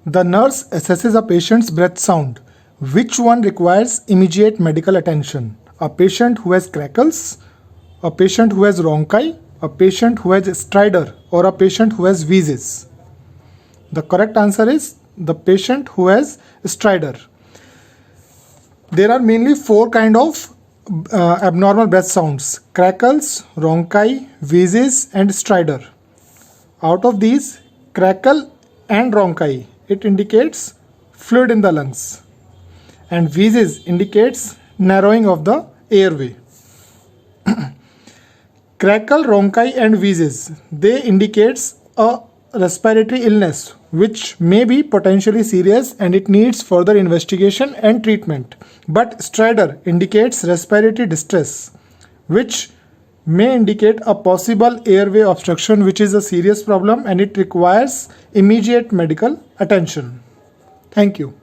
The nurse assesses a patient's breath sound. Which one requires immediate medical attention? A patient who has crackles, a patient who has rhonchi, a patient who has stridor, or a patient who has wheezes? The correct answer is the patient who has stridor. There are mainly four kind of abnormal breath sounds: crackles, rhonchi, wheezes, and stridor. Out of these, crackle and rhonchi, it indicates fluid in the lungs, and wheezes indicates narrowing of the airway. Crackle, rhonchi, and wheezes, they indicates a respiratory illness which may be potentially serious and it needs further investigation and treatment. But stridor indicates respiratory distress, which may indicate a possible airway obstruction, which is a serious problem and it requires immediate medical attention. Thank you.